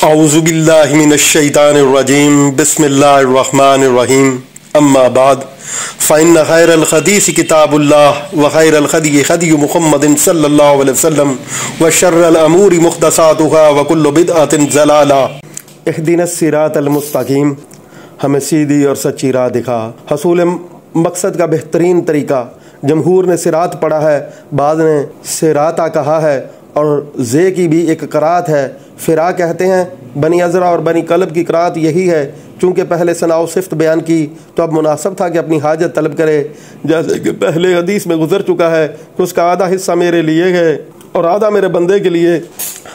औज़ुबिल्लाहि मिनश्शैतानिर्रजीम बिस्मिल्लाहिर्रहमानिर्रहीम अम्मा बाद फ़इन्न खैरल हदीस किताबुल्लाह व खैरल हदी हदी मुहम्मदिन सल्लल्लाहु अलैहि वसल्लम व शर्रल अमूरि मुहदसातुहा व कुल्लु बिदअतिन ज़लाला। इहदिनस सिरातल मुस्तकीम, हमें सीधी और सच्ची राह दिखा। हसूल मकसद का बेहतरीन तरीका। जमहूर ने सिरात पढ़ा है, बाद ने सिराता कहा है और जे की भी एक करात है। फ़िरा कहते हैं। बनी अज़रा और बनी कलब की करात यही है। चूँकि पहले सनाओ सिफ्त बयान की तो अब मुनासब था कि अपनी हाजत तलब करे। जैसे कि पहले हदीस में गुजर चुका है कि उसका आधा हिस्सा मेरे लिए है और आधा मेरे बंदे के लिए,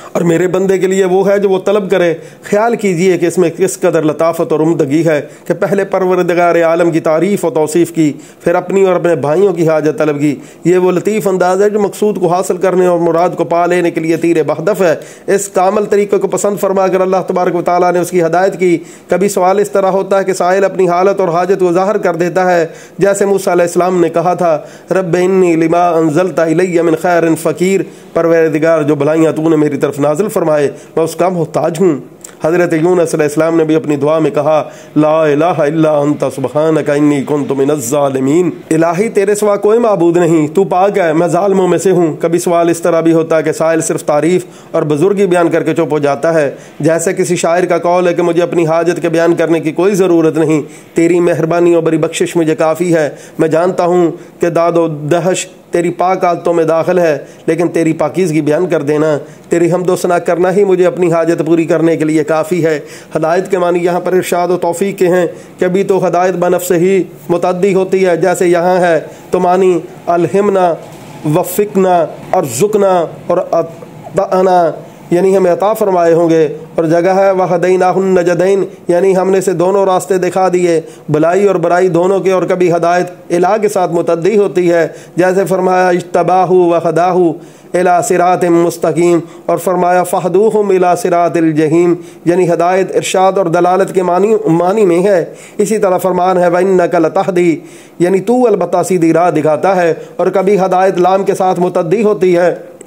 और मेरे बंदे के लिए वो है जो वो तलब करे। ख्याल कीजिए कि इसमें किस कदर लताफ़त और उम्दगी है कि पहले परवरदिगार आलम की तारीफ़ और तौसीफ़ की, फिर अपनी और अपने भाइयों की हाजत तलब की। ये वो लतीफ़ अंदाज़ है जो मकसूद को हासिल करने और मुराद को पा लेने के लिए तीर बहदफ़ है। इस कामल तरीक़े को पसंद फरमा कर अल्लाह तबारक व तआला ने उसकी हदायत की। कभी सवाल इस तरह होता है कि साइल अपनी हालत और हाजत को ज़ाहिर कर देता है, जैसे मूसा अलैहिस्सलाम ने कहा था, रब्ब इन्नी लिमा अंज़लता इलैया मिन खैरिन फ़कीर, परवरदिगार जो भलाइयाँ तूने मेरी तरफ नाजिल फरमाए मैं उसका मोहताज हूँ। हज़रत यूनुस अलैहिस्सलाम ने भी अपनी दुआ में कहा, ला इलाहा इल्ला अंता सुब्हानका इन्नी कुन्तु मिनज़ ज़ालिमीन। इलाही तेरे सिवा कोई माबूद नहीं, तू पाक है, मैं ज़ालिमों में से हूँ। कभी सवाल इस तरह भी होता है कि साइल सिर्फ तारीफ़ और बुजुर्गी बयान करके चुप हो जाता है। जैसे किसी शायर का कौल है कि मुझे अपनी हाजत के बयान करने की कोई ज़रूरत नहीं, तेरी मेहरबानी और बड़ी बख्शिश मुझे काफ़ी है। मैं जानता हूँ कि दादो दहश तेरी पाक आदतों में दाखिल है, लेकिन तेरी पाकीज़गी बयान कर देना, तेरी हमदो सना करना ही मुझे अपनी हाजत पूरी करने के लिए काफ़ी है। हदायत के मानी यहाँ पर इरशाद और तौफ़ीक़ के हैं। कभी तो हदायत बनफ़्स ही मुतअद्दी होती है, जैसे यहाँ है तो मानी अलहिमना वफ़िकना और ज़ुकना और अताना, यानी हमें अता फरमाए होंगे। और जगह है वह हदैनाहुन नजदैन, यानी हमने से दोनों रास्ते दिखा दिए, भलाई और बुराई दोनों के। और कभी हदायत इला के साथ मुतद्दी होती है, जैसे फरमाया इज्तबाहु व हदाहु इला सिरातिम मुस्तकीम, और फरमाया फ़हदूहुम इला सिरातिल जहीम, यानी हदायत इरशाद और दलालत के मानी में है। इसी तरह फरमान है वइन्नका लतहदी, यानी तू अलबत्ता सीधी राह दिखाता है। और कभी हदायत लाम के साथ मुतद्दी होती है,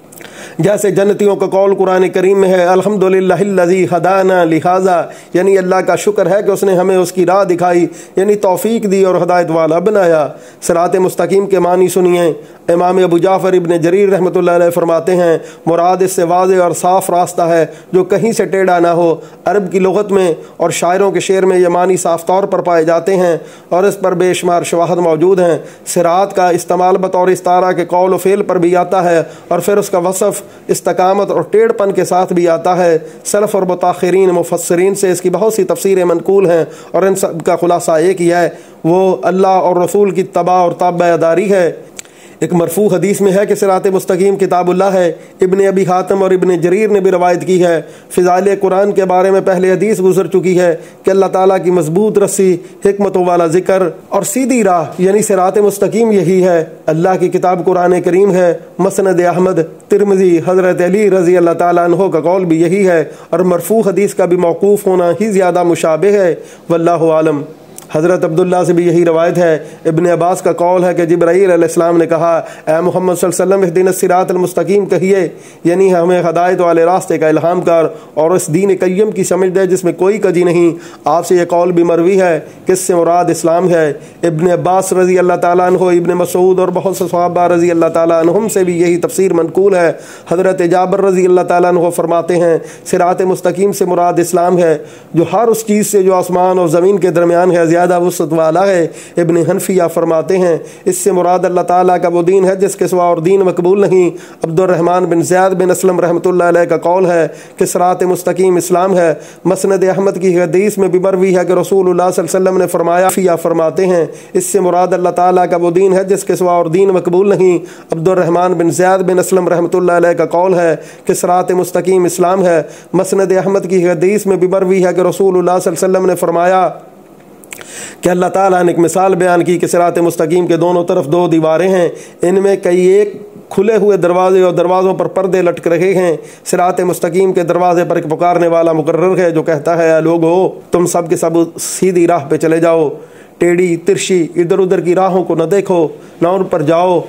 जैसे जन्नतियों का कौल कुरान करीम में है, अल्हम्दुलिल्लाहिल्लज़ी हदाना लिहाजा, यानी अल्लाह का शुक्र है कि उसने हमें उसकी राह दिखाई, यानी तौफीक दी और हदायत वाला बनाया। सिरात मुस्तकीम के मानी सुनिए। इमाम अबू जाफ़र इब्न जरीर रहमतुल्लाह अलैह फरमाते हैं, मुराद इससे वाज़े और साफ़ रास्ता है जो कहीं से टेढ़ा ना हो। अरब की लुग़त में और शायरों के शेर में ये मानी साफ़ तौर पर पाए जाते हैं और इस पर बेशुमार शवाहद मौजूद हैं। सिरात का इस्तेमाल बतौर इस्तारा के कौल व फ़ेल पर भी आता है और फिर उसका वसफ़ इस्तकामत और टेढ़पन के साथ भी आता है। सलफ़ और मुताख़िरीन मुफ़स्सिरीन से इसकी बहुत सी तफ़सीरें मनकूल हैं और इन सब का खुलासा एक ही है, वो अल्लाह और रसूल की तबा और ताबेदारी है। एक मरफू हदीस में है कि सिरात मुस्तकीम किताबुल्लाह है। इब्ने अबी हातिम और इब्ने जरीर ने भी रवायत की है। फ़िज़ाइल कुरान के बारे में पहले हदीस गुजर चुकी है कि अल्लाह ताला की मजबूत रस्सी, हिकमतों वाला ज़िक्र और सीधी राह, यानी सिरात मुस्तकीम यही है। अल्लाह की किताब कुरान करीम है। मसनद अहमद, तिरमिज़ी, हज़रत अली रज़ी अल्लाह ताला अन्हो का कौल भी यही है और मरफू हदीस का भी मौकूफ़ होना ही ज़्यादा मुशाबिह है। वल्लाहु आलम। हज़रत अब्दुल्ला से भी यही रवायत है। इब्ने अब्बास का कौल है कि जिब्राईल अलैहिस्सलाम ने कहा, ए मोहम्मद सल्लल्लाहु अलैहि वसल्लम इहदिनस सिरातल मुस्तकीम कहिए, यानी हमें हदायत वाले रास्ते का इल्हाम कर और इस दीन क़य्यम की समझ दे जिसमें कोई कजी नहीं। आपसे यह कौल भी मरवी है कि इससे मुराद इस्लाम है। इब्ने अब्बास रज़ी अल्लाह ताला अन्हु, इब्ने मसूद और बहुत से सहाबा रज़ी अल्लाह ताला अन्हुम से भी यही तफसीर मनकूल है। हज़रत जाबिर रज़ी अल्लाह ताला अन्हु फरमाते हैं, सिरात मुस्तकीम से मुराद इस्लाम है जो हर उस चीज़ से जो आसमान और ज़मीन के दरमियान है ज़्यादा वुसअत वाला है। इब्ने हनफिया फरमाते हैं, इससे मुराद अल्लाह ताला का वो दीन है जिसके सिवा और दीन मकबूल नहीं। अब्दुर्रहमान बिन ज़ियाद बिन असलम रहमतुल्लाह अलैह का कौल है कि सिरात मुस्तकीम इस्लाम है। मसनद अहमद की हदीस में भी मरवी है कि रसूलुल्लाह सल्लल्लाहु अलैहि वसल्लम ने फरमाया, फिया फरमाते हैं, इससे मुराद अल्लाह ताला का वो दीन है जिसके सिवा और दीन मकबूल नहीं। अब्दुर्रहमान बिन ज़ियाद बिन असलम रहमतुल्लाह अलैह का कौल है कि सिरात मुस्तकीम इस्लाम है। मसनद अहमद की हदीस में भी मरवी है कि रसूलुल्लाह सल्लल्लाहु अलैहि वसल्लम ने फरमाया कि अल्लाह ताला ने एक मिसाल बयान की कि सिरात मुस्तकीम के दोनों तरफ दो दीवारें हैं, इनमें कई एक खुले हुए दरवाजे और दरवाज़ों पर पर्दे लटक रहे हैं। सिरात मुस्तकीम के दरवाजे पर एक पुकारने वाला मुकर्रर है जो कहता है, लोगो तुम सब के सब सीधी राह पे चले जाओ, टेढ़ी तिरछी इधर उधर की राहों को न देखो, न उन पर जाओ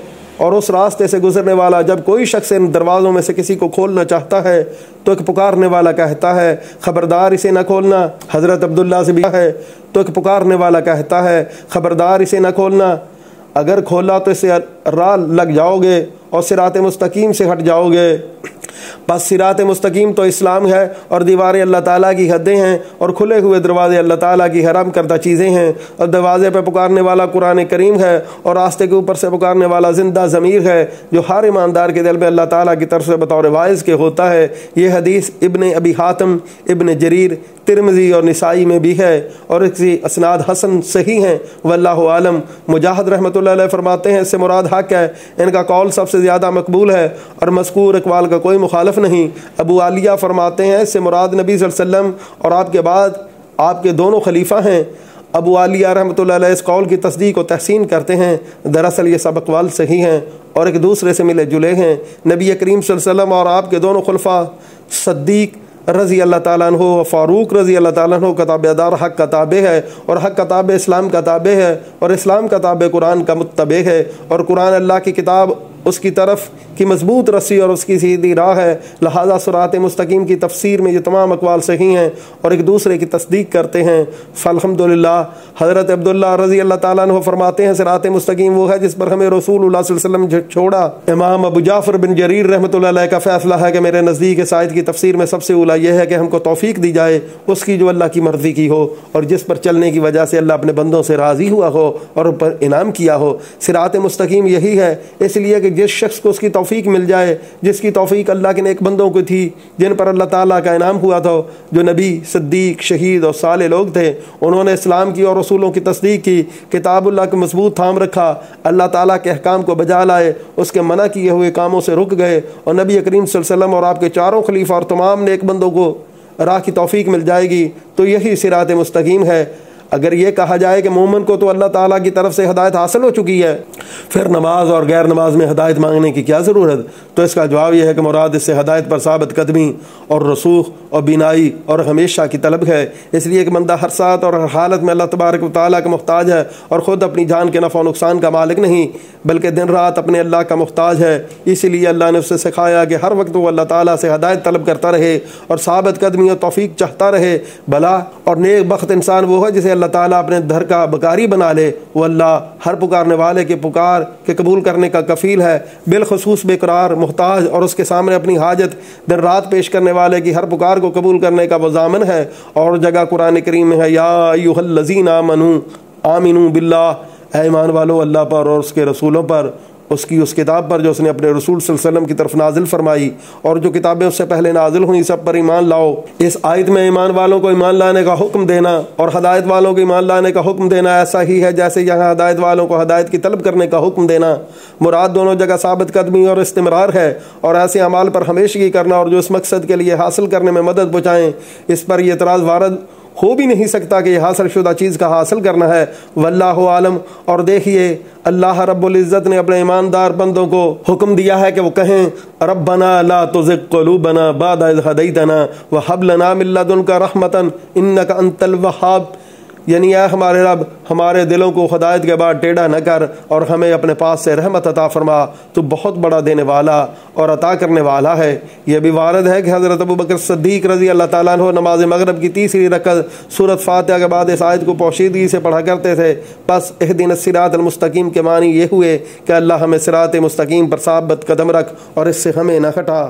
और उस रास्ते से गुजरने वाला जब कोई शख्स इन दरवाज़ों में से किसी को खोलना चाहता है तो एक पुकारने वाला कहता है खबरदार इसे न खोलना। हज़रत अब्दुल्ला से भी है तो एक पुकारने वाला कहता है खबरदार इसे न खोलना, अगर खोला तो इसे राह लग जाओगे और सिरात मुस्तकीम से हट जाओगे। बस सिरात मुस्तकीम तो इस्लाम है और दीवारें अल्लाह ताला की हदें हैं और खुले हुए दरवाजे अल्लाह ताला की हराम करदा चीज़ें हैं और दरवाजे पे पुकारने वाला कुरान करीम है और रास्ते के ऊपर से पुकारने वाला जिंदा ज़मीर है जो हर ईमानदार के दिल में अल्लाह ताला की तरफ से बतौर वाइज़ के होता है। ये हदीस इब्ने अबी हातिम, इब्ने जरीर, तिरमिज़ी और निसाई में भी है और इसकी असनाद हसन सही हैं। वल्लाहु आलम। मुजाहिद रहमतुल्लाह अलैह फरमाते हैं इससे मुराद हक है, इनका कौल सबसे ज़्यादा मकबूल है और मज़कूर अक़वाल का कोई मुखालिफ नहीं। अबू आलिया फरमाते हैं इससे मुराद नबी सल्लल्लाहु अलैहि वसल्लम और आपके बाद आपके दोनों खलीफा हैं। अबू आलिया रहमतुल्लाह अलैह इस कौल की तस्दीक और तहसीन करते हैं। दरअसल ये सब अक़वाल सही हैं और एक दूसरे से मिले जुले हैं। नबी करीम सल्लल्लाहु अलैहि वसल्लम और आपके दोनों खुलफा सद्दीक रज़ी अल्लाह ताला अन्हु व फ़ारूक रज़ी अल्लाह ताला अन्हु का ताबेदार हक़ का ताबे है और हक़ का ताबे इस्लाम का ताबे है और इस्लाम का ताबे कुरान का मुत्तबे है और कुरान अल्लाह की किताब उसकी तरफ की मजबूत रस्सी और उसकी सीधी राह है। लिहाजा सिरात मुस्तकीम की तफसीर में ये तमाम अक़वाल सही हैं और एक दूसरे की तस्दीक करते हैं। अल्हम्दुलिल्लाह। हज़रत अब्दुल्ला रज़ी अल्लाह ताला अन्हु फरमाते हैं सिरात मुस्तकीम वो है जिस पर हमें रसूलुल्लाह सल्लल्लाहु अलैहि वसल्लम छोड़ा। इमाम अबू जाफ़र बिन जरीर रहमतुल्लाह अलैह का फ़ैसला है कि मेरे नज़दीक इस आयत की तफसीर में सबसे उला यह है कि हमको तौफीक दी जाए उसकी जो अल्लाह की मर्ज़ी की हो और जिस पर चलने की वजह से अल्लाह अपने बंदों से राज़ी हुआ हो और उन पर इनाम किया हो। सिरात मुस्तकीम यही है, इसलिए कि जिस शख्स को उसकी तौफीक मिल जाए, जिसकी तौफीक अल्लाह के नेक बंदों को थी, जिन पर अल्लाह ताला का इनाम हुआ था, जो नबी, सिद्दीक, शहीद और साले लोग थे, उन्होंने इस्लाम की और रसूलों की तस्दीक की, किताबुल्लाह को मजबूत थाम रखा, अल्लाह ताला के अहकाम को बजा लाए, उसके मना किए हुए कामों से रुक गए और नबी करीम सल्लल्लाहु अलैहि वसल्लम और आपके चारों खलीफा और तमाम नेक बंदों को राह की तौफीक मिल जाएगी। तो यही सिरात मुस्तकीम है। अगर ये कहा जाए कि मोमिन को तो अल्लाह ताला की तरफ से हिदायत हासिल हो चुकी है, फिर नमाज और गैर नमाज में हिदायत मांगने की क्या ज़रूरत? तो इसका जवाब यह है कि मुराद इससे हिदायत पर साबित कदमी और रसूख और बिनाई और हमेशा की तलब है। इसलिए कि बंदा हर साथ और हर हालत में अल्लाह तबारक व तआला का मुहताज है और ख़ुद अपनी जान के नफ़ा नुकसान का मालिक नहीं, बल्कि दिन रात अपने अल्लाह का मुहताज है। इसीलिए अल्लाह ने उससे सिखाया कि हर वक्त वो अल्लाह ताला से हिदायत तलब करता रहे और साबित कदमी और तौफीक चाहता रहे। भला और नेक बख्त इंसान वो है जिसे अल्लाह ताला अपने दर का बकारी बना ले। वो अल्लाह हर पुकारने वाले के पुकार के कबूल करने का कफ़ील है, बिलखसूस बेकरार मुहताज और उसके सामने अपनी हाजत दिन रात पेश करने वाले की हर पुकार को कबूल करने का वो ज़ामिन है। और जगह कुरान करीम में है या अय्युहल्लज़ीना आमनू आमिनू बिल्लाह, ऐ ईमान वालो अल्लाह पर और उसके रसूलों पर, उसकी उस किताब पर जो उसने अपने रसूल सल्लल्लाहु अलैहि वसल्लम की तरफ नाजिल फरमाई और जो किताबें उससे पहले नाजिल हुई सब पर ईमान लाओ। इस आयत में ईमान वालों को ईमान लाने का हुक्म देना और हदायत वालों को ईमान लाने का हुक्म देना ऐसा ही है जैसे यहाँ हदायत वालों को हदायत की तलब करने का हुक्म देना। मुराद दोनों जगह साबित कदमी और इस्तिमरार है और ऐसे अमाल पर हमेशगी करना और जो इस मकसद के लिए हासिल करने में मदद पहुँचाएँ, इस पर यह एतराज़ वारद हो भी नहीं सकता कि यह हासिल शुदा चीज़ का हासिल करना है। वल्लाहु आलम। और देखिए अल्लाह रब्बुल इज़्ज़त ने अपने ईमानदार बंदों को हुक्म दिया है कि वो कहें रब्बना ला तुज़िग़ क़ुलूबना बअद इज़ हदैतना व हब लना मिन लदुनका रहमतन इन्नका अंतल वहाब, यानी या हमारे रब हमारे दिलों को हिदायत के बाद टेढ़ा न कर और हमें अपने पास से रहमत अता फरमा, तो बहुत बड़ा देने वाला और अता करने वाला है। यह भी वारद है कि हज़रत अबू बकर सिद्दीक़ रज़ी अल्लाह ताला अन्हु नमाज मगरिब की तीसरी रकअत सूरत फातिहा के बाद इस आयत को पोशीदगी से पढ़ा करते थे। बस इहदिनस सिरातल मुस्तकीम के मानी ये हुए कि अल्लाह हमें सिरात मुस्तकीम पर साबित कदम रख और इससे हमें न हटा।